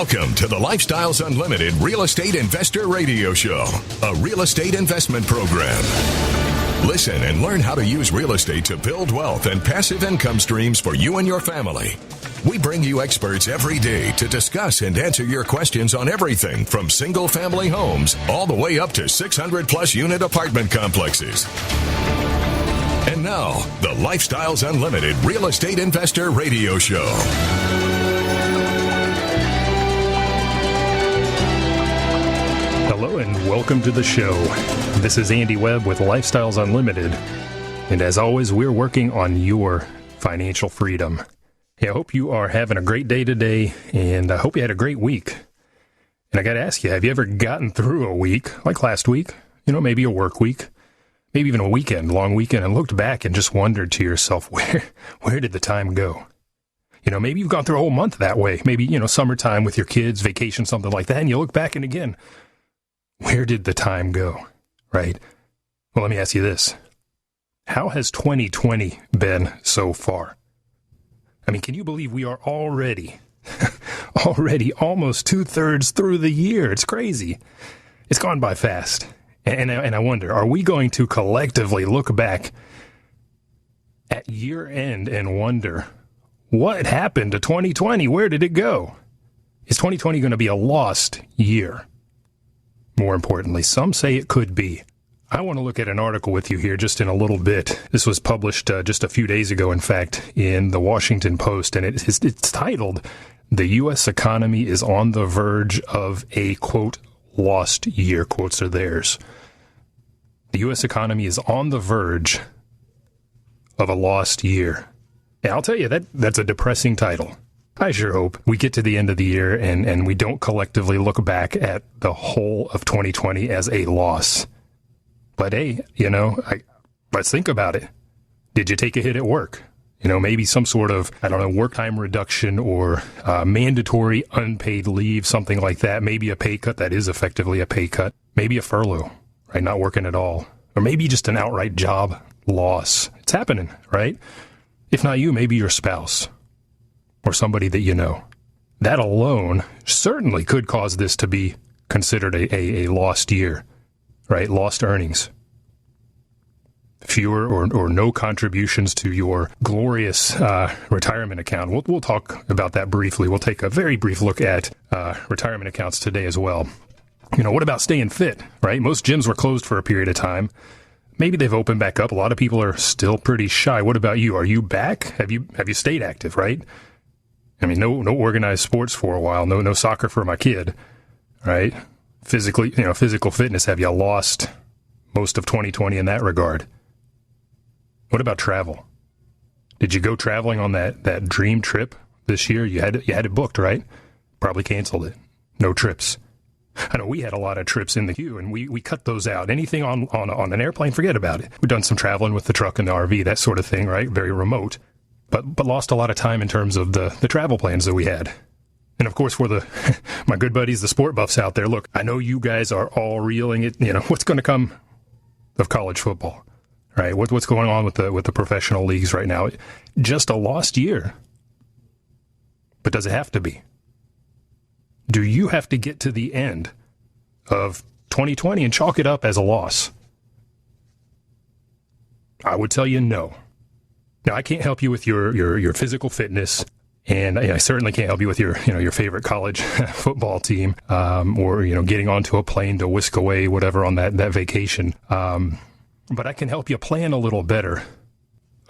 Welcome to the Lifestyles Unlimited Real Estate Investor Radio Show, a real estate investment program. Listen and learn how to use real estate to build wealth and passive income streams for you and your family. We bring you experts every day to discuss and answer your questions on everything from single-family homes all the way up to 600-plus unit apartment complexes. And now, the Lifestyles Unlimited Real Estate Investor Radio Show. Hello and welcome to the show. This is Andy Webb with Lifestyles Unlimited. And as always, we're working on your financial freedom. Hey, I hope you are having a great day today, and I hope you had a great week. And I got to ask you, have you ever gotten through a week, like last week, maybe a work week, maybe even a weekend, long weekend, and looked back and just wondered to yourself, where did the time go? Maybe you've gone through a whole month that way. Maybe, summertime with your kids, vacation, something like that, and you look back and again, where did the time go, right? Well, let me ask you this. How has 2020 been so far? I mean, can you believe we are already almost 2/3 through the year? It's crazy. It's gone by fast. And I wonder, are we going to collectively look back at year end and wonder, what happened to 2020? Where did it go? Is 2020 going to be a lost year? More importantly, some say it could be. I want to look at an article with you here just in a little bit. This was published just a few days ago, in fact, in the Washington Post, and it's titled, "The U.S. Economy is on the verge of a, quote, lost year." Quotes are theirs. The U.S. economy is on the verge of a lost year. And I'll tell you, that's a depressing title. I sure hope we get to the end of the year and we don't collectively look back at the whole of 2020 as a loss. But hey, let's think about it. Did you take a hit at work? Maybe some sort of, work time reduction or mandatory unpaid leave, something like that. Maybe a pay cut that is effectively a pay cut. Maybe a furlough, right? Not working at all. Or maybe just an outright job loss. It's happening, right? If not you, maybe your spouse or somebody that you know. That alone certainly could cause this to be considered a lost year, right? Lost earnings. Fewer or no contributions to your glorious retirement account. We'll talk about that briefly. We'll take a very brief look at retirement accounts today as well. What about staying fit, right? Most gyms were closed for a period of time. Maybe they've opened back up. A lot of people are still pretty shy. What about you? Are you back? Have you stayed active, right? I mean, no organized sports for a while. No soccer for my kid, right? Physical fitness. Have you lost most of 2020 in that regard? What about travel? Did you go traveling on that dream trip this year? You had it booked, right? Probably canceled it. No trips. I know we had a lot of trips in the queue, and we cut those out. Anything on an airplane, forget about it. We've done some traveling with the truck and the RV, that sort of thing, right? Very remote. But lost a lot of time in terms of the travel plans that we had. And of course, for my good buddies, the sport buffs out there, look, I know you guys are all reeling it. What's going to come of college football, right? What's going on with the professional leagues right now? Just a lost year. But does it have to be? Do you have to get to the end of 2020 and chalk it up as a loss? I would tell you no. Now, I can't help you with your physical fitness, and I certainly can't help you with your favorite college football team, or getting onto a plane to whisk away whatever on that vacation. But I can help you plan a little better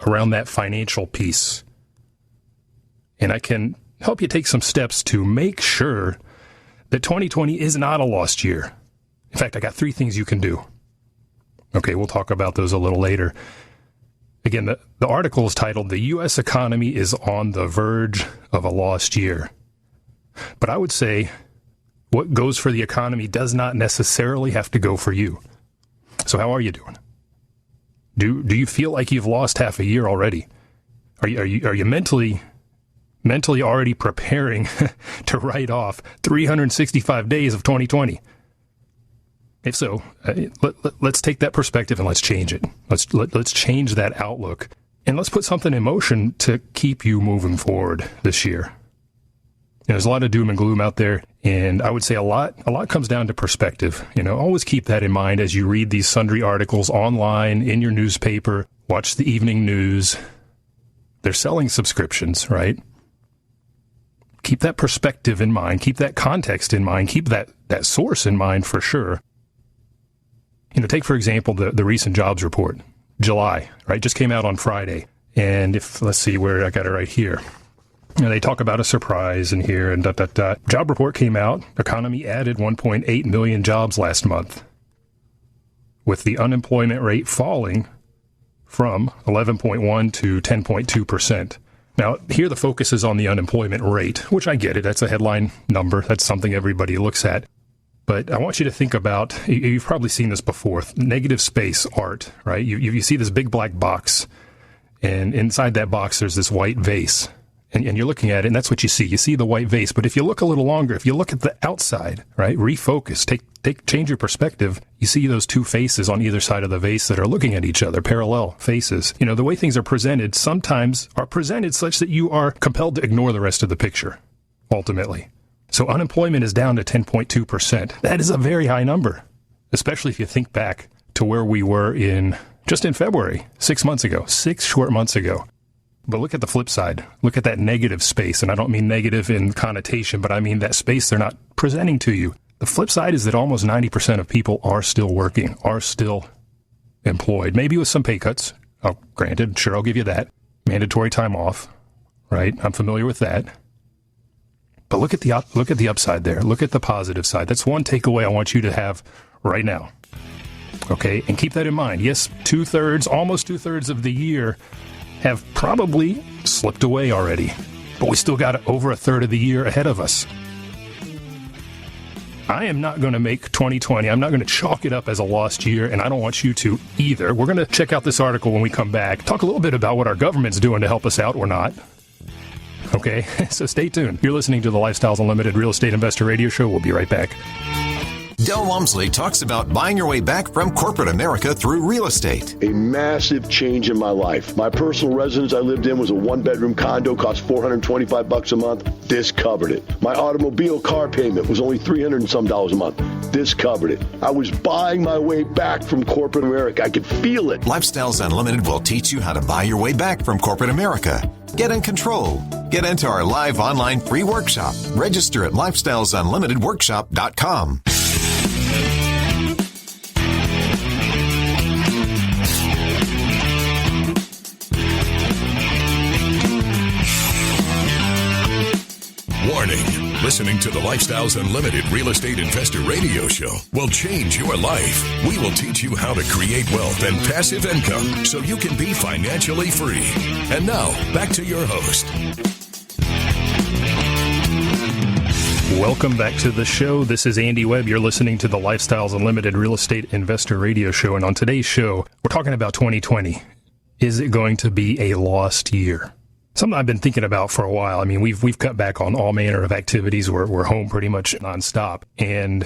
around that financial piece, and I can help you take some steps to make sure that 2020 is not a lost year. In fact, I got 3 things you can do. Okay, we'll talk about those a little later. Again, the article is titled, "The U.S. Economy is on the Verge of a Lost Year." But I would say what goes for the economy does not necessarily have to go for you. So how are you doing? Do you feel like you've lost half a year already? Are you mentally already preparing to write off 365 days of 2020? If so, let's take that perspective and let's change it. Let's change that outlook, and let's put something in motion to keep you moving forward this year. There's a lot of doom and gloom out there, and I would say a lot comes down to perspective. Always keep that in mind as you read these sundry articles online, in your newspaper, watch the evening news. They're selling subscriptions, right? Keep that perspective in mind. Keep that context in mind. Keep that source in mind for sure. Take, for example, the recent jobs report, July, right? Just came out on Friday. And let's see where I got it right here. They talk about a surprise in here and ... Job report came out. Economy added 1.8 million jobs last month, with the unemployment rate falling from 11.1 to 10.2%. Now, here the focus is on the unemployment rate, which I get it. That's a headline number. That's something everybody looks at. But I want you to think about, you've probably seen this before, negative space art, right? You see this big black box, and inside that box there's this white vase. And you're looking at it, and that's what you see. You see the white vase. But if you look a little longer, if you look at the outside, right, refocus, change your perspective, you see those two faces on either side of the vase that are looking at each other, parallel faces. The way things are presented sometimes are presented such that you are compelled to ignore the rest of the picture, ultimately. So unemployment is down to 10.2%. That is a very high number, especially if you think back to where we were just in February, 6 short months ago. But look at the flip side. Look at that negative space. And I don't mean negative in connotation, but I mean that space they're not presenting to you. The flip side is that almost 90% of people are still working, are still employed, maybe with some pay cuts. Oh, granted, sure, I'll give you that. Mandatory time off, right? I'm familiar with that. But look at the upside there. Look at the positive side. That's one takeaway I want you to have right now. Okay, and keep that in mind. Yes, almost two-thirds of the year have probably slipped away already, but we still got over a third of the year ahead of us. I am not going to make 2020, I'm not going to chalk it up as a lost year, and I don't want you to either. We're going to check out this article when we come back, talk a little bit about what our government's doing to help us out or not. Okay, so stay tuned. You're listening to the Lifestyles Unlimited Real Estate Investor Radio Show. We'll be right back. Del Walmsley talks about buying your way back from corporate America through real estate. A massive change in my life. My personal residence I lived in was a one-bedroom condo, cost $425 a month. This covered it. My automobile car payment was only $300 and some a month. This covered it. I was buying my way back from corporate America. I could feel it. Lifestyles Unlimited will teach you how to buy your way back from corporate America. Get in control. Get into our live online free workshop. Register at lifestylesunlimitedworkshop.com. Warning. Listening to the Lifestyles Unlimited Real Estate Investor Radio Show will change your life. We will teach you how to create wealth and passive income so you can be financially free. And now, back to your host. Welcome back to the show. This is Andy Webb. You're listening to the Lifestyles Unlimited Real Estate Investor Radio Show. And on today's show, we're talking about 2020. Is it going to be a lost year? Something I've been thinking about for a while. I mean, we've cut back on all manner of activities. We're home pretty much nonstop. And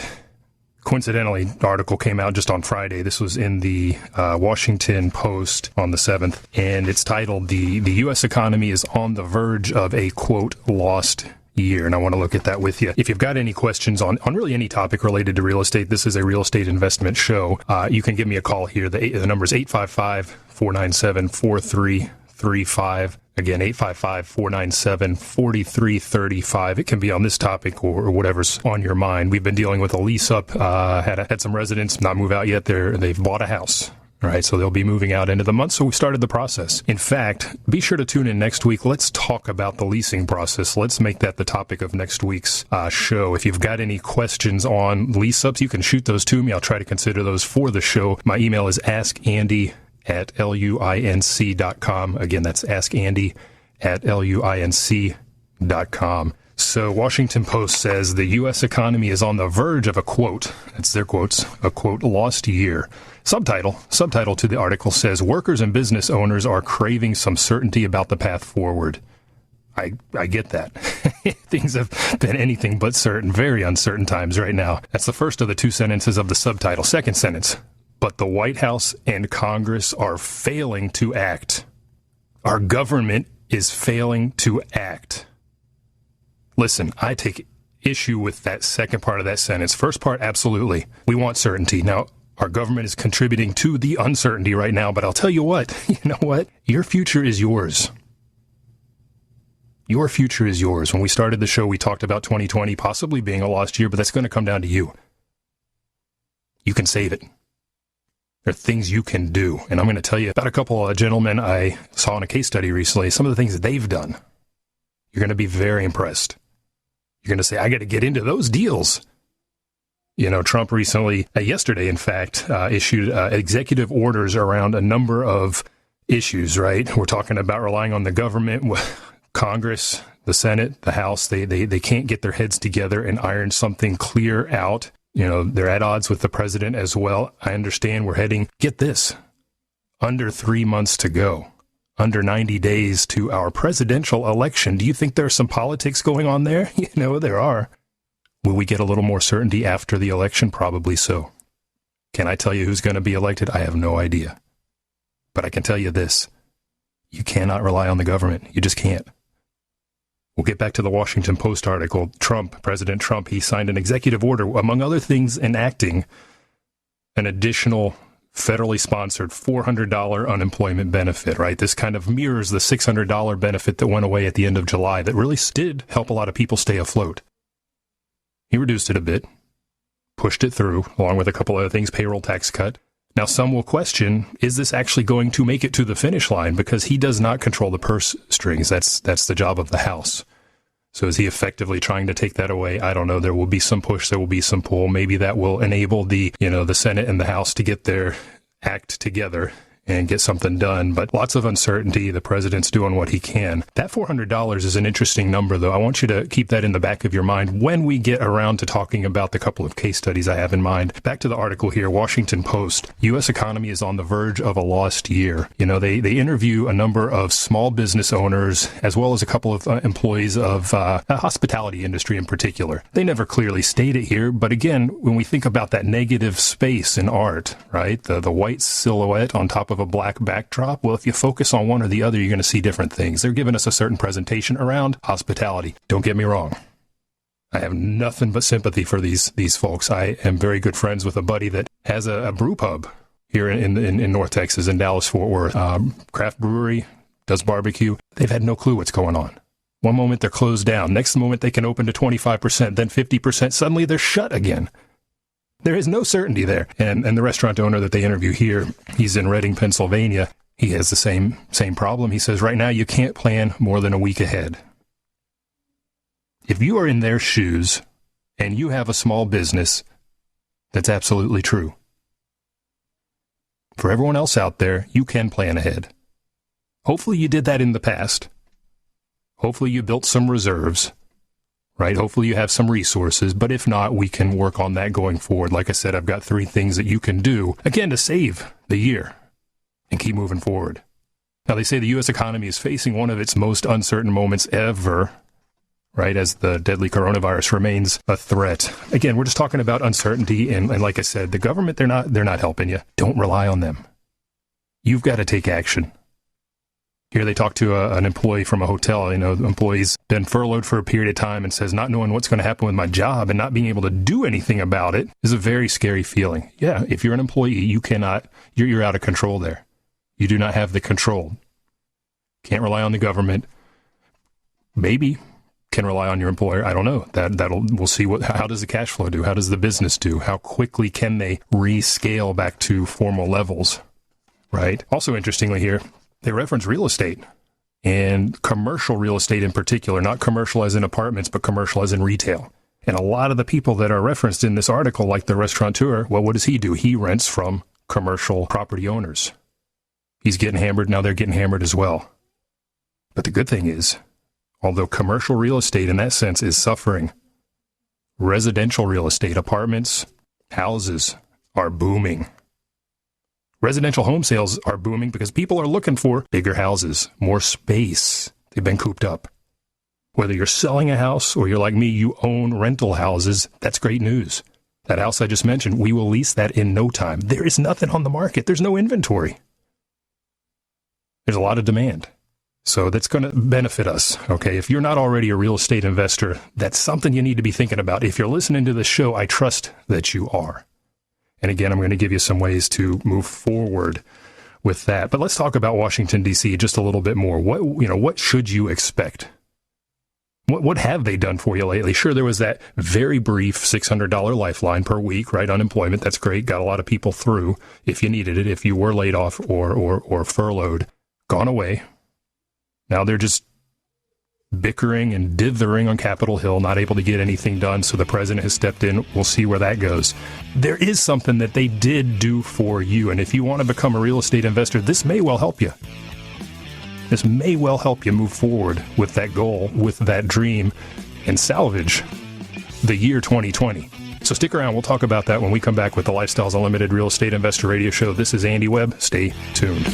coincidentally, the article came out just on Friday. This was in the Washington Post on the 7th. And it's titled, The U.S. Economy is on the Verge of a, quote, lost year. And I want to look at that with you. If you've got any questions on really any topic related to real estate, this is a real estate investment show. You can give me a call here. The number is 855-497-4335. Again, 855-497-4335. It can be on this topic or whatever's on your mind. We've been dealing with a lease up. Had some residents not move out yet. They've bought a house. All right, so they'll be moving out into the month, so we started the process. In fact, be sure to tune in next week. Let's talk about the leasing process. Let's make that the topic of next week's show. If you've got any questions on lease-ups, you can shoot those to me. I'll try to consider those for the show. My email is askandy@luinc.com. Again, that's askandy@luinc.com. So Washington Post says the U.S. economy is on the verge of a, quote, that's their quotes, a, quote, lost year. Subtitle to the article says, workers and business owners are craving some certainty about the path forward. I get that. Things have been anything but certain, very uncertain times right now. That's the first of the two sentences of the subtitle. Second sentence, but the White House and Congress are failing to act. Our government is failing to act. Listen, I take issue with that second part of that sentence. First part, absolutely. We want certainty. Now, our government is contributing to the uncertainty right now, but I'll tell you what, Your future is yours. Your future is yours. When we started the show, we talked about 2020 possibly being a lost year, but that's going to come down to you. You can save it. There are things you can do. And I'm going to tell you about a couple of gentlemen I saw in a case study recently, some of the things that they've done. You're going to be very impressed. You're going to say, I got to get into those deals. Trump recently, yesterday, in fact, issued executive orders around a number of issues, right? We're talking about relying on the government, Congress, the Senate, the House. They can't get their heads together and iron something clear out. They're at odds with the president as well. I understand we're heading, get this, under 3 months to go. Under 90 days to our presidential election. Do you think there's some politics going on there? There are. Will we get a little more certainty after the election? Probably so. Can I tell you who's going to be elected? I have no idea. But I can tell you this. You cannot rely on the government. You just can't. We'll get back to the Washington Post article. President Trump, he signed an executive order, among other things, enacting an additional federally sponsored $400 unemployment benefit, right? This kind of mirrors the $600 benefit that went away at the end of July that really did help a lot of people stay afloat. He reduced it a bit, pushed it through, along with a couple other things, payroll tax cut. Now, some will question, is this actually going to make it to the finish line? Because he does not control the purse strings. That's the job of the House. So is he effectively trying to take that away? I don't know. There will be some push. There will be some pull. Maybe that will enable the Senate and the House to get their act together and get something done. But lots of uncertainty. The president's doing what he can. That $400 is an interesting number, though. I want you to keep that in the back of your mind when we get around to talking about the couple of case studies I have in mind. Back to the article here, Washington Post. U.S. economy is on the verge of a lost year. They interview a number of small business owners as well as a couple of employees of the hospitality industry in particular. They never clearly state it here, but again, when we think about that negative space in art, right, the white silhouette on top of a black backdrop, well, if you focus on one or the other, you're going to see different things. They're giving us a certain presentation around hospitality. Don't get me wrong. I have nothing but sympathy for these folks. I am very good friends with a buddy that has a brew pub here in North Texas, in Dallas-Fort Worth. Craft brewery, does barbecue. They've had no clue what's going on. One moment they're closed down. Next moment they can open to 25%, then 50%. Suddenly they're shut again. There is no certainty there. And the restaurant owner that they interview here, he's in Reading, Pennsylvania. He has the same problem. He says right now you can't plan more than a week ahead. If you are in their shoes and you have a small business, that's absolutely true. For everyone else out there, you can plan ahead. Hopefully you did that in the past. Hopefully you built some reserves. Right? Hopefully you have some resources, but if not, we can work on that going forward. Like I said, I've got 3 things that you can do, again, to save the year and keep moving forward. Now, they say the U.S. economy is facing one of its most uncertain moments ever, right, as the deadly coronavirus remains a threat. Again, we're just talking about uncertainty, and like I said, the government, they're not helping you. Don't rely on them. You've got to take action. Here they talk to an employee from a hotel. The employee's been furloughed for a period of time and says not knowing what's going to happen with my job and not being able to do anything about it is a very scary feeling. Yeah, if you're an employee, you cannot, you're out of control there. You do not have the control. Can't rely on the government. Maybe can rely on your employer. I don't know. We'll see how does the cash flow do? How does the business do? How quickly can they rescale back to formal levels? Right? Also interestingly here, they reference real estate and commercial real estate in particular, not commercial as in apartments, but commercial as in retail. And a lot of the people that are referenced in this article, like the restaurateur, well, what does he do? He rents from commercial property owners. He's getting hammered. Now they're getting hammered as well. But the good thing is, although commercial real estate in that sense is suffering, residential real estate, apartments, houses are booming. Residential home sales are booming because people are looking for bigger houses, more space. They've been cooped up. Whether you're selling a house or you're like me, you own rental houses, that's great news. That house I just mentioned, we will lease that in no time. There is nothing on the market. There's no inventory. There's a lot of demand. So that's going to benefit us, okay? If you're not already a real estate investor, that's something you need to be thinking about. If you're listening to this show, I trust that you are. And again, I'm going to give you some ways to move forward with that. But let's talk about Washington, D.C. just a little bit more. What should you expect? What have they done for you lately? Sure, there was that very brief $600 lifeline per week, right? Unemployment, that's great. Got a lot of people through if you needed it, if you were laid off or furloughed. Gone away. Now they're just bickering and dithering on Capitol Hill, not able to get anything done, so the president has stepped in. We'll see where that goes. There is something that they did do for you, and if you want to become a real estate investor, this may well help you. This may well help you move forward with that goal, with that dream, and salvage the year 2020. So stick around. We'll talk about that when we come back with the Lifestyles Unlimited Real Estate Investor Radio Show. This is Andy Webb. Stay tuned.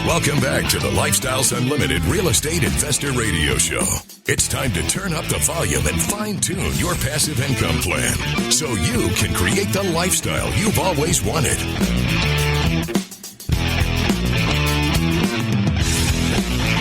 Welcome back to the Lifestyles Unlimited Real Estate Investor Radio Show. It's time to turn up the volume and fine-tune your passive income plan so you can create the lifestyle you've always wanted.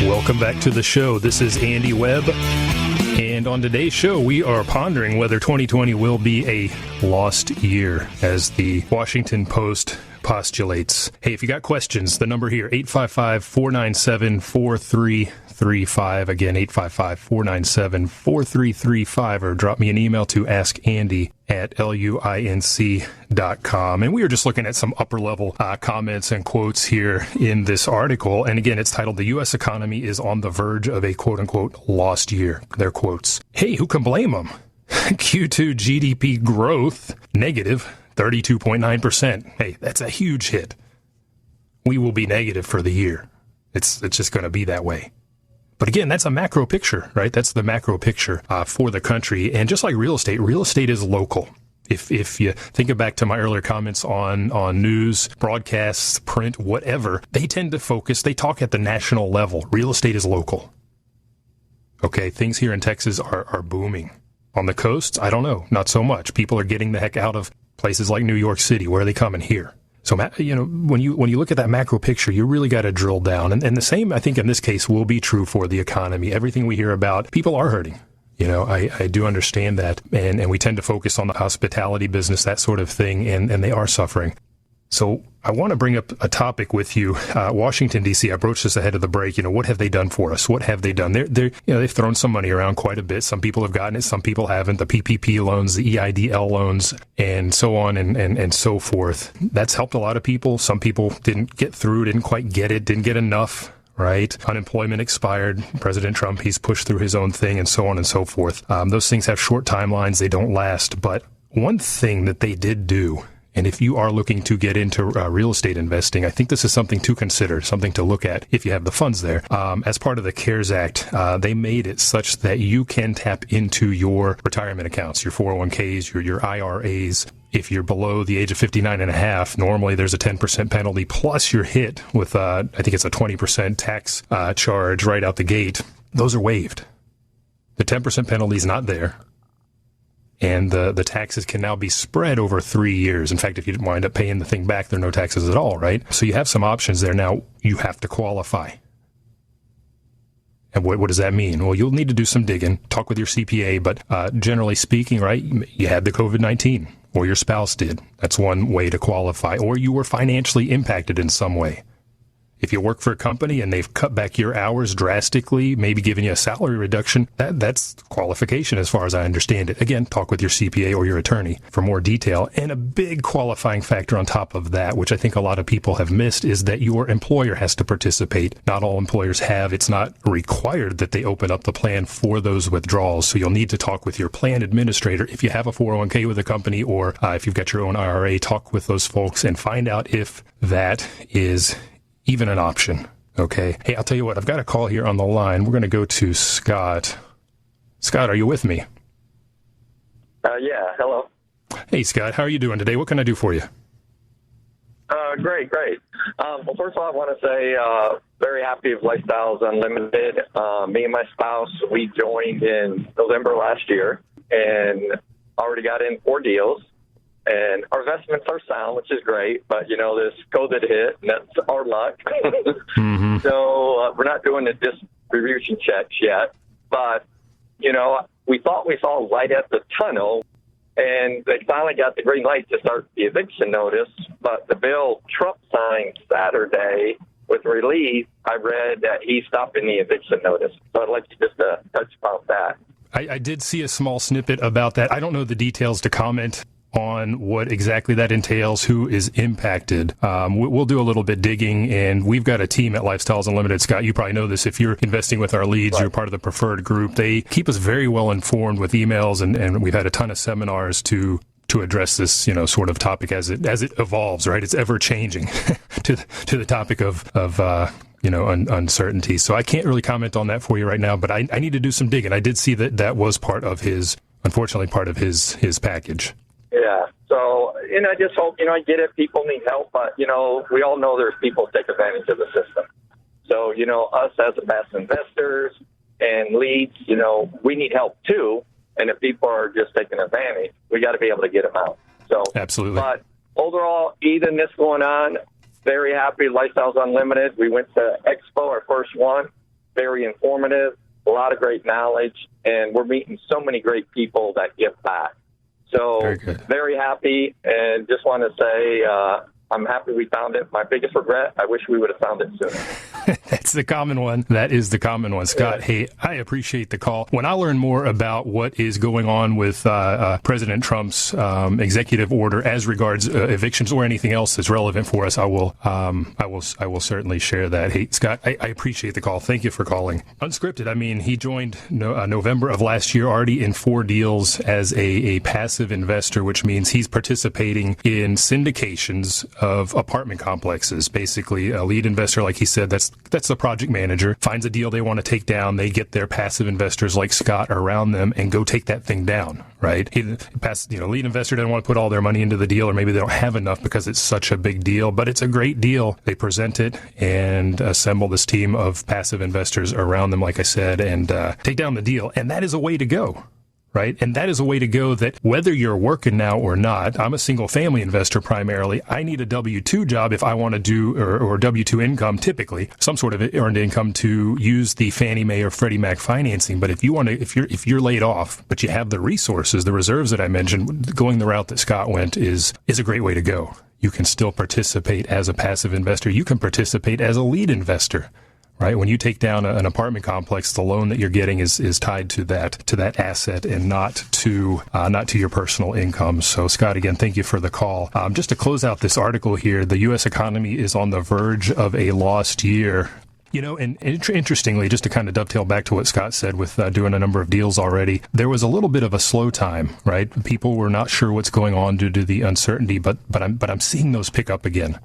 Welcome back to the show. This is Andy Webb. And on today's show, we are pondering whether 2020 will be a lost year, as the Washington Post postulates. Hey, if you got questions, the number here, 855-497-4335. Again, 855-497-4335, or drop me an email to askandy@luinc.com. And we were just looking at some upper-level comments and quotes here in this article. And again, it's titled, "The U.S. Economy is on the verge of a quote-unquote lost year." Their quotes. Hey, who can blame them? Q2 GDP growth, negative 32.9%. Hey, that's a huge hit. We will be negative for the year. It's just going to be that way. But again, that's a macro picture, right? That's the macro picture for the country. And just like real estate is local. If you think back to my earlier comments on news, broadcasts, print, whatever, they tend to focus, they talk at the national level. Real estate is local. Okay, things here in Texas are booming. On the coasts, I don't know, not so much. People are getting the heck out of places like New York City. Where are they coming here? So, when you look at that macro picture, you really got to drill down. And the same, I think, in this case will be true for the economy. Everything we hear about, people are hurting. I do understand that. And we tend to focus on the hospitality business, that sort of thing, and they are suffering. So I want to bring up a topic with you. Washington, D.C., I broached this ahead of the break. What have they done for us? What have they done? They've thrown some money around quite a bit. Some people have gotten it. Some people haven't. The PPP loans, the EIDL loans, and so on and so forth. That's helped a lot of people. Some people didn't get through, didn't quite get it, didn't get enough. Right? Unemployment expired. President Trump, he's pushed through his own thing and so on and so forth. Those things have short timelines. They don't last. But one thing that they did do, and if you are looking to get into real estate investing, I think this is something to consider, something to look at if you have the funds there. As part of the CARES Act, they made it such that you can tap into your retirement accounts, your 401ks, your IRAs. If you're below the age of 59 and a half, normally there's a 10% penalty, plus you're hit with, I think it's a 20% tax charge right out the gate. Those are waived. The 10% penalty is not there. And the taxes can now be spread over 3 years. In fact, if you wind up paying the thing back, there are no taxes at all, right? So you have some options there. Now, you have to qualify. And what does that mean? Well, you'll need to do some digging, talk with your CPA, but generally speaking, right, you had the COVID-19, or your spouse did. That's one way to qualify. Or you were financially impacted in some way. If you work for a company and they've cut back your hours drastically, maybe giving you a salary reduction, that's qualification as far as I understand it. Again, talk with your CPA or your attorney for more detail. And a big qualifying factor on top of that, which I think a lot of people have missed, is that your employer has to participate. Not all employers have. It's not required that they open up the plan for those withdrawals. So you'll need to talk with your plan administrator. If you have a 401k with a company, or if you've got your own IRA, talk with those folks and find out if that is even an option. Okay. Hey, I'll tell you what, I've got a call here on the line. We're going to go to Scott. Scott, are you with me? Yeah. Hello. Hey, Scott, how are you doing today? What can I do for you? Great. Well, first of all, I want to say very happy with Lifestyles Unlimited. Me and my spouse, we joined in November last year and already got in 4 deals. And our investments are sound, which is great. But, this COVID hit, and that's our luck. Mm-hmm. So we're not doing the distribution checks yet. But, we thought we saw light at the tunnel. And they finally got the green light to start the eviction notice. But the bill Trump signed Saturday with release, I read that he's stopping the eviction notice. So I'd like to just touch about that. I did see a small snippet about that. I don't know the details to comment on what exactly that entails, who is impacted. We'll do a little bit digging, and we've got a team at Lifestyles Unlimited. Scott, you probably know this. If you're investing with our leads, right, you're part of the preferred group. They keep us very well informed with emails, and we've had a ton of seminars to address this, sort of topic as it evolves, right? It's ever changing to the topic of uncertainty. So I can't really comment on that for you right now, but I need to do some digging. I did see that was unfortunately part of his package. Yeah. So, I just hope, I get it. People need help, but, we all know there's people who take advantage of the system. So, us as passive investors and leads, we need help too. And if people are just taking advantage, we got to be able to get them out. So, absolutely. But overall, even this going on, very happy. Lifestyles Unlimited. We went to Expo, our first one. Very informative, a lot of great knowledge, and we're meeting so many great people that give back. So very happy, and just want to say I'm happy we found it. My biggest regret, I wish we would have found it sooner. That's the common one. That is the common one. Scott, Hey, I appreciate the call. When I learn more about what is going on with President Trump's executive order as regards evictions or anything else that's relevant for us, I will certainly share that. Hey, Scott, I appreciate the call. Thank you for calling. Unscripted. I mean, he joined November of last year, already in 4 deals as a passive investor, which means he's participating in syndications of apartment complexes. Basically, a lead investor, like he said, that's the project manager, finds a deal they want to take down. They get their passive investors like Scott around them and go take that thing down, right? Lead investor doesn't want to put all their money into the deal, or maybe they don't have enough because it's such a big deal, but it's a great deal. They present it and assemble this team of passive investors around them, like I said, and take down the deal. And that is a way to go. Right? And that is a way to go that whether you're working now or not, I'm a single family investor primarily. I need a W-2 job if I want to do, or W-2 income, typically some sort of earned income to use the Fannie Mae or Freddie Mac financing. But if you want to, if you're laid off, but you have the resources, the reserves that I mentioned, going the route that Scott went is a great way to go. You can still participate as a passive investor. You can participate as a lead investor. Right, when you take down an apartment complex, the loan that you're getting is tied to that asset and not to your personal income. So, Scott, again, thank you for the call. Just to close out this article here, the U.S. economy is on the verge of a lost year. And interestingly, just to kind of dovetail back to what Scott said with doing a number of deals already, there was a little bit of a slow time, right? People were not sure what's going on due to the uncertainty, but I'm seeing those pick up again.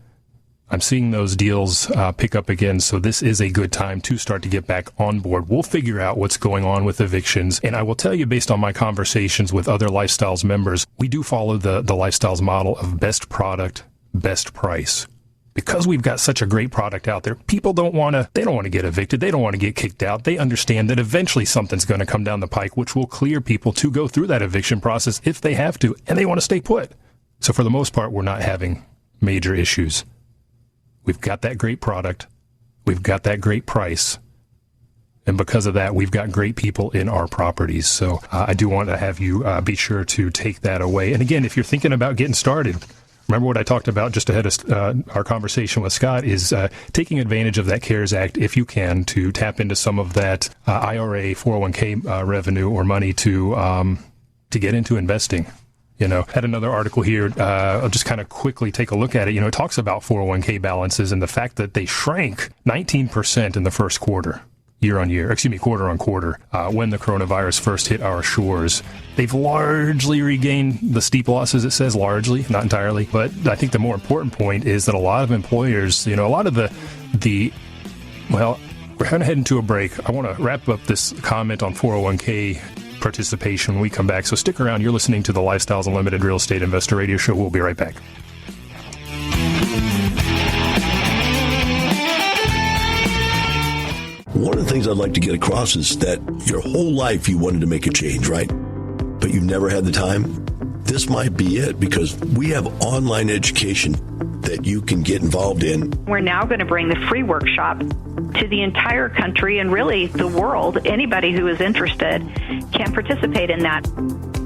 I'm seeing those deals pick up again, so this is a good time to start to get back on board. We'll figure out what's going on with evictions, and I will tell you, based on my conversations with other Lifestyles members, we do follow the Lifestyles model of best product, best price. Because we've got such a great product out there, people don't want to get evicted. They don't want to get kicked out. They understand that eventually something's going to come down the pike, which will clear people to go through that eviction process if they have to, and they want to stay put. So for the most part, we're not having major issues. We've got that great product. We've got that great price. And because of that, we've got great people in our properties. So I do want to have you be sure to take that away. And again, if you're thinking about getting started, remember what I talked about just ahead of our conversation with Scott is taking advantage of that CARES Act, if you can, to tap into some of that IRA, 401k revenue or money to get into investing. Had another article here. I'll just kind of quickly take a look at it. It talks about 401k balances and the fact that they shrank 19% in the first quarter, quarter on quarter, when the coronavirus first hit our shores. They've largely regained the steep losses, it says largely, not entirely. But I think the more important point is that a lot of employers, a lot of well, we're going to head into a break. I want to wrap up this comment on 401k participation when we come back. So stick around. You're listening to the Lifestyles Unlimited Real Estate Investor Radio Show. We'll be right back. One of the things I'd like to get across is that your whole life you wanted to make a change, right? But you've never had the time. This might be it, because we have online education that you can get involved in. We're now going to bring the free workshop to the entire country and really the world. Anybody who is interested can participate in that.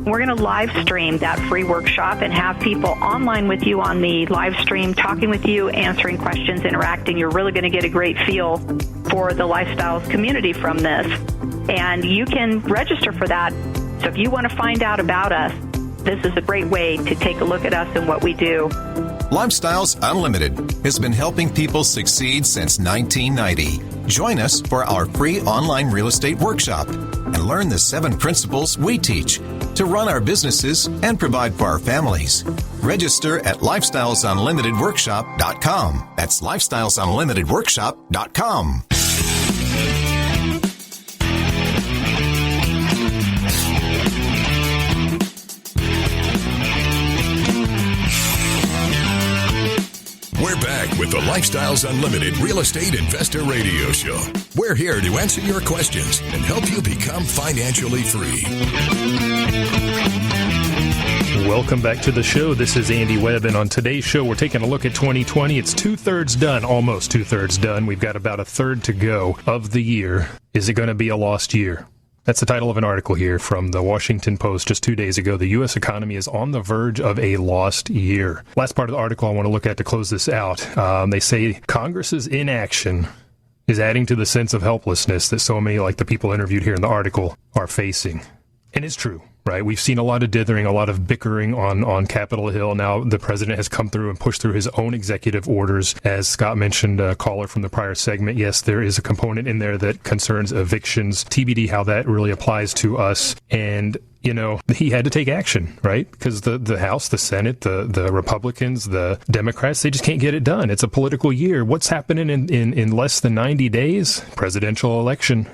We're going to live stream that free workshop and have people online with you on the live stream, talking with you, answering questions, interacting. You're really going to get a great feel for the Lifestyles community from this. And you can register for that. So if you want to find out about us, this is a great way to take a look at us and what we do. Lifestyles Unlimited has been helping people succeed since 1990. Join us for our free online real estate workshop and learn the 7 principles we teach to run our businesses and provide for our families. Register at lifestylesunlimitedworkshop.com. That's lifestylesunlimitedworkshop.com. We're back with the Lifestyles Unlimited Real Estate Investor Radio Show. We're here to answer your questions and help you become financially free. Welcome back to the show. This is Andy Webb, and on today's show, we're taking a look at 2020. It's 2/3 done, almost 2/3 done. We've got about 1/3 to go of the year. Is it going to be a lost year? That's the title of an article here from the Washington Post just 2 days ago. The U.S. economy is on the verge of a lost year. Last part of the article I want to look at to close this out. They say Congress's inaction is adding to the sense of helplessness that so many, like the people interviewed here in the article, are facing. And it's true, right? We've seen a lot of dithering, a lot of bickering on Capitol Hill. Now the president has come through and pushed through his own executive orders. As Scott mentioned, a caller from the prior segment, yes, there is a component in there that concerns evictions. TBD how that really applies to us. And you know, he had to take action, right? Because the House, the Senate, the Republicans, the Democrats, they just can't get it done. It's a political year. What's happening in less than 90 days? Presidential election.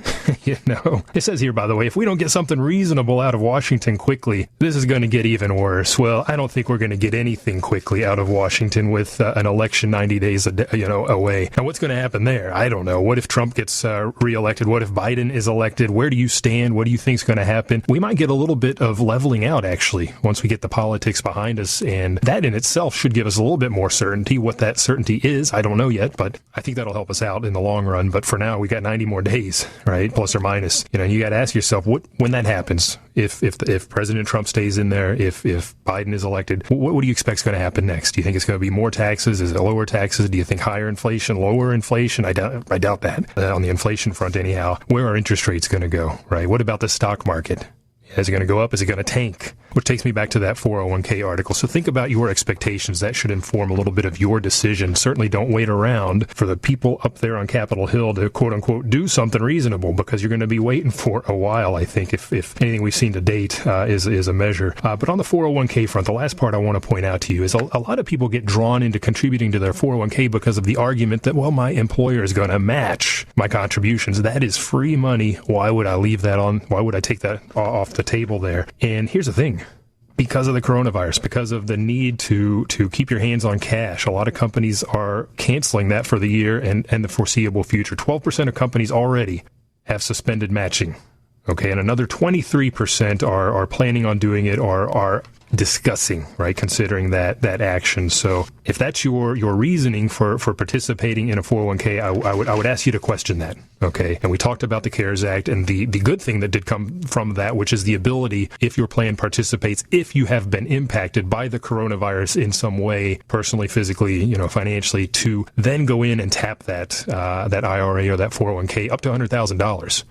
You know, it says here, by the way, if we don't get something reasonable out of Washington quickly, this is going to get even worse. Well, I don't think we're going to get anything quickly out of Washington with an election 90 days away. Now, what's going to happen there? I don't know. What if Trump gets reelected? What if Biden is elected? Where do you stand? What do you think is going to happen? We might get a little bit of leveling out, actually, once we get the politics behind us, and that in itself should give us a little bit more certainty. What that certainty is, I don't know yet, but I think that'll help us out in the long run. But for now, we got 90 more days, right? Plus or minus. You know, you got to ask yourself, when that happens, if President Trump stays in there, if Biden is elected, what do you expect is going to happen next? Do you think it's going to be more taxes? Is it lower taxes? Do you think higher inflation, lower inflation? I doubt that. On the inflation front, anyhow. Where are interest rates going to go, right? What about the stock market? Is it going to go up? Is it going to tank? Which takes me back to that 401k article. So think about your expectations. That should inform a little bit of your decision. Certainly don't wait around for the people up there on Capitol Hill to, quote unquote, do something reasonable, because you're going to be waiting for a while, I think, if anything we've seen to date is a measure. But on the 401k front, the last part I want to point out to you is a lot of people get drawn into contributing to their 401k because of the argument that, well, my employer is going to match my contributions. That is free money. Why would I leave that on? Why would I take that off the table there? And here's the thing. Because of the coronavirus, because of the need to keep your hands on cash, a lot of companies are canceling that for the year and the foreseeable future. 12% of companies already have suspended matching. Okay, and another 23% are planning on doing it or are discussing, right, considering that action. So if that's your reasoning for participating in a 401k, I would ask you to question that. Okay, and we talked about the CARES Act and the good thing that did come from that, which is the ability, if your plan participates, if you have been impacted by the coronavirus in some way, personally, physically, financially, to then go in and tap that IRA or that 401k up to $100,000.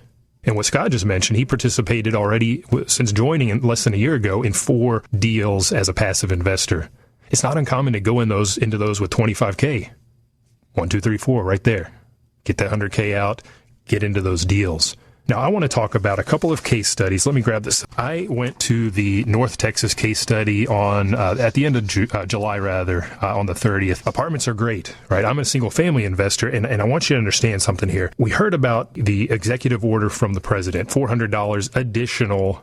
And what Scott just mentioned, he participated already since joining in less than a year ago in 4 deals as a passive investor. It's not uncommon to go into those with 25K. 1, 2, 3, 4 right there. Get that 100K out, get into those deals. Now, I want to talk about a couple of case studies. Let me grab this. I went to the North Texas case study at the end of July, on the 30th. Apartments are great, right? I'm a single-family investor, and I want you to understand something here. We heard about the executive order from the president, $400 additional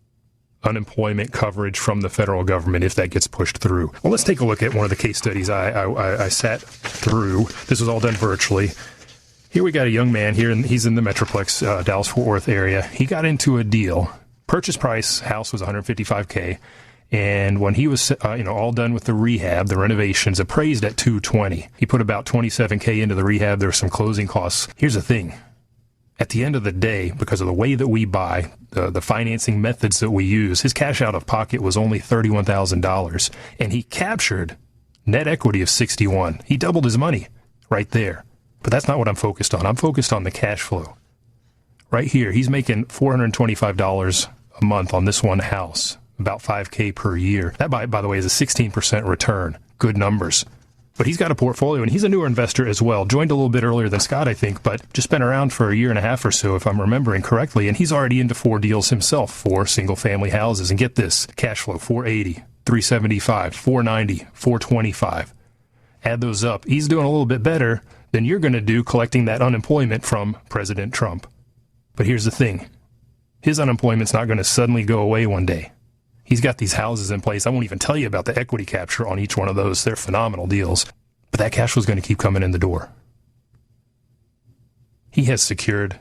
unemployment coverage from the federal government if that gets pushed through. Well, let's take a look at one of the case studies I sat through. This was all done virtually. Here we got a young man here, and he's in the Metroplex, Dallas-Fort Worth area. He got into a deal. Purchase price, house was $155K. And when he was, all done with the rehab, the renovations, appraised at $220. He put about $27K into the rehab. There were some closing costs. Here's the thing. At the end of the day, because of the way that we buy, the financing methods that we use, his cash out of pocket was only $31,000. And he captured net equity of 61. He doubled his money right there. But that's not what I'm focused on. I'm focused on the cash flow. Right here, he's making $425 a month on this one house. About $5K per year. That, by the way, is a 16% return. Good numbers. But he's got a portfolio, and he's a newer investor as well. Joined a little bit earlier than Scott, I think, but just been around for a year and a half or so, if I'm remembering correctly. And he's already into 4 deals himself, 4 single-family houses. And get this, cash flow, $480, $375, $490, $425. Add those up. He's doing a little bit better than you're going to do collecting that unemployment from President Trump. But here's the thing. His unemployment's not going to suddenly go away one day. He's got these houses in place. I won't even tell you about the equity capture on each one of those. They're phenomenal deals. But that cash flow is going to keep coming in the door. He has secured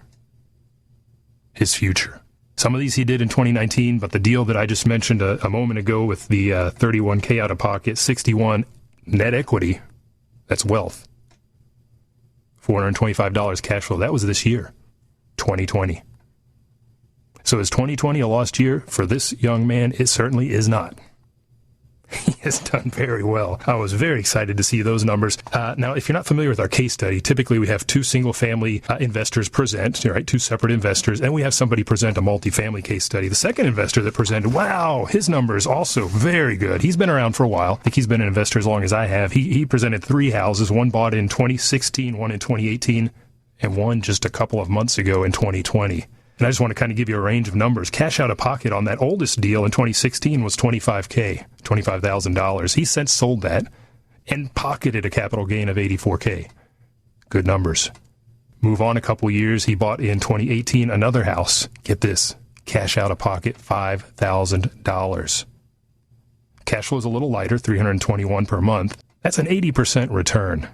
his future. Some of these he did in 2019, but the deal that I just mentioned a moment ago with the 31K out of pocket, 61 net equity, that's wealth. $425 cash flow. That was this year, 2020. So is 2020 a lost year for this young man? It certainly is not. He has done very well. I was very excited to see those numbers. Now, if you're not familiar with our case study, typically we have 2 single-family investors present, right? 2 separate investors, and we have somebody present a multifamily case study. The second investor that presented, wow, his numbers also very good. He's been around for a while. I think he's been an investor as long as I have. He presented 3 houses, one bought in 2016, one in 2018, and one just a couple of months ago in 2020. And I just want to kind of give you a range of numbers. Cash out of pocket on that oldest deal in 2016 was $25K, $25,000. He since sold that and pocketed a capital gain of $84K. Good numbers. Move on a couple years. He bought in 2018 another house. Get this. Cash out of pocket, $5,000. Cash flow is a little lighter, $321 per month. That's an 80% return.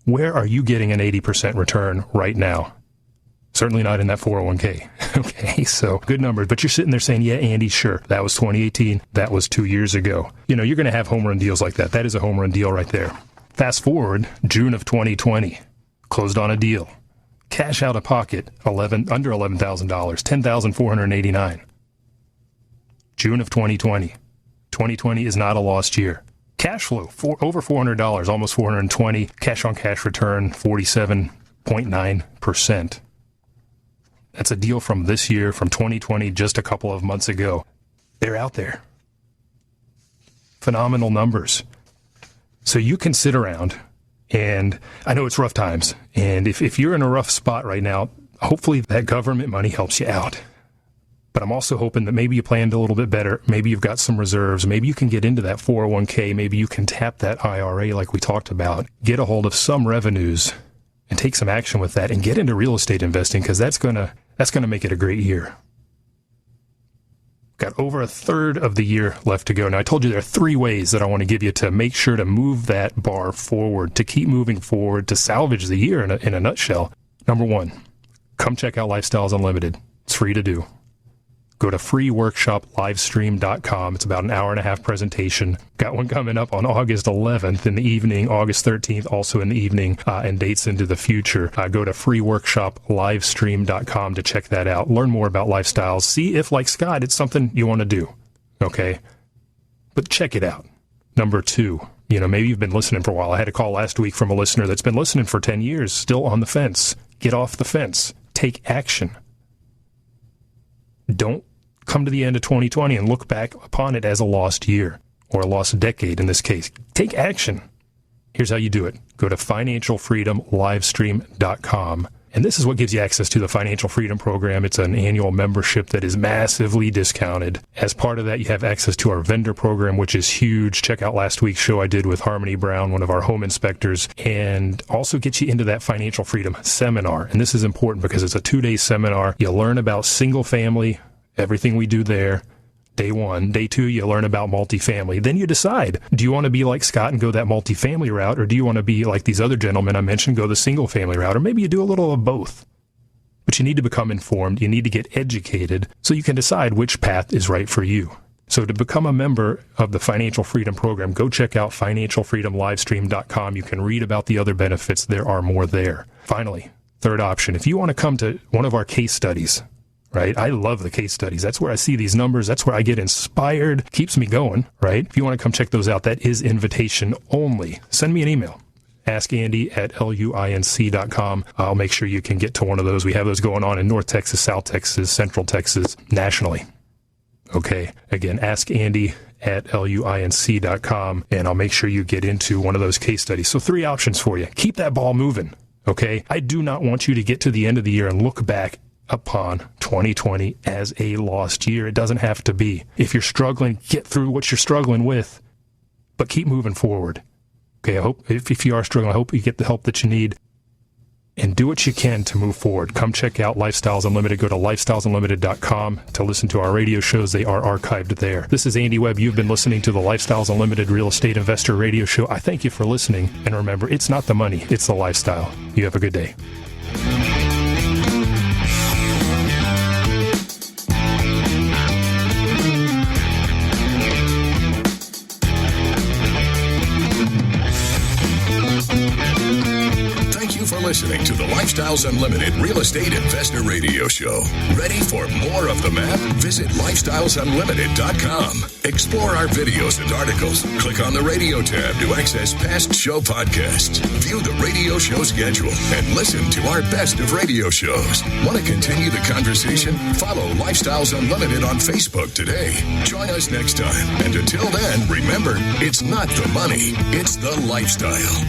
Where are you getting an 80% return right now? Certainly not in that 401k. Okay, so good numbers. But you're sitting there saying, yeah, Andy, sure, that was 2018. That was 2 years ago. You're going to have home run deals like that. That is a home run deal right there. Fast forward, June of 2020. Closed on a deal. Cash out of pocket, under $11,000, $10,489. June of 2020. 2020 is not a lost year. Cash flow, over $400, almost $420. Cash on cash return, 47.9%. That's a deal from this year, from 2020, just a couple of months ago. They're out there. Phenomenal numbers. So you can sit around, and I know it's rough times, and if you're in a rough spot right now, hopefully that government money helps you out. But I'm also hoping that maybe you planned a little bit better. Maybe you've got some reserves. Maybe you can get into that 401k. Maybe you can tap that IRA like we talked about. Get a hold of some revenues and take some action with that and get into real estate investing, because that's going to make it a great year. Got over a third of the year left to go. Now, I told you there are 3 ways that I want to give you to make sure to move that bar forward, to keep moving forward, to salvage the year in a nutshell. Number 1, come check out Lifestyles Unlimited. It's free to do. Go to freeworkshoplivestream.com. It's about an hour-and-a-half presentation. Got one coming up on August 11th in the evening, August 13th also in the evening, and dates into the future. Go to freeworkshoplivestream.com to check that out. Learn more about lifestyles. See if, like Scott, it's something you want to do. Okay? But check it out. Number 2, maybe you've been listening for a while. I had a call last week from a listener that's been listening for 10 years, still on the fence. Get off the fence. Take action. Don't come to the end of 2020 and look back upon it as a lost year, or a lost decade in this case. Take action. Here's how you do it. Go to financialfreedomlivestream.com. And this is what gives you access to the Financial Freedom Program. It's an annual membership that is massively discounted. As part of that, you have access to our vendor program, which is huge. Check out last week's show I did with Harmony Brown, one of our home inspectors, and also get you into that Financial Freedom Seminar. And this is important because it's a 2-day seminar. You'll learn about single family, everything we do there, Day 1. Day 2, you learn about multifamily. Then you decide, do you want to be like Scott and go that multifamily route, or do you want to be like these other gentlemen I mentioned, go the single family route, or maybe you do a little of both. But you need to become informed. You need to get educated so you can decide which path is right for you. So to become a member of the Financial Freedom Program, go check out financialfreedomlivestream.com. You can read about the other benefits. There are more there. Finally, third option, if you want to come to one of our case studies, right? I love the case studies. That's where I see these numbers. That's where I get inspired. Keeps me going, right? If you want to come check those out, that is invitation only. Send me an email. AskAndy@luinc.com. I'll make sure you can get to one of those. We have those going on in North Texas, South Texas, Central Texas, nationally. Okay. Again, AskAndy@luinc.com, and I'll make sure you get into one of those case studies. So 3 options for you. Keep that ball moving. Okay. I do not want you to get to the end of the year and look back upon 2020 as a lost year. It doesn't have to be. If you're struggling, get through what you're struggling with, but keep moving forward. Okay, I hope if you are struggling, I hope you get the help that you need, and do what you can to move forward. Come check out Lifestyles Unlimited. Go to lifestylesunlimited.com to listen to our radio shows. They are archived there. This is Andy Webb. You've been listening to the Lifestyles Unlimited Real Estate Investor Radio Show. I thank you for listening, and remember, it's not the money, it's the lifestyle. You have a good day. Listening to the Lifestyles Unlimited Real Estate Investor Radio Show. Ready for more of the map? Visit lifestylesunlimited.com. Explore our videos and articles. Click on the radio tab to access past show podcasts. View the radio show schedule and listen to our best of radio shows. Want to continue the conversation? Follow Lifestyles Unlimited on Facebook today. Join us next time. And until then, remember, it's not the money, it's the lifestyle.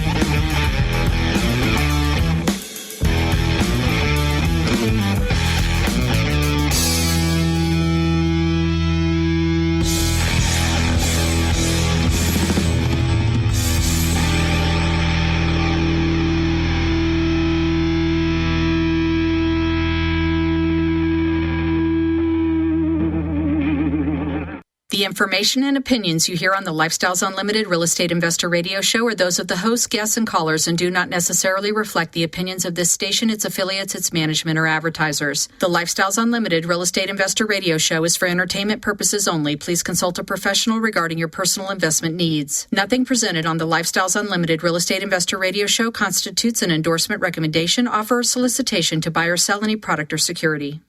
The information and opinions you hear on the Lifestyles Unlimited Real Estate Investor Radio Show are those of the hosts, guests, and callers and do not necessarily reflect the opinions of this station, its affiliates, its management, or advertisers. The Lifestyles Unlimited Real Estate Investor Radio Show is for entertainment purposes only. Please consult a professional regarding your personal investment needs. Nothing presented on the Lifestyles Unlimited Real Estate Investor Radio Show constitutes an endorsement, recommendation, offer, or solicitation to buy or sell any product or security.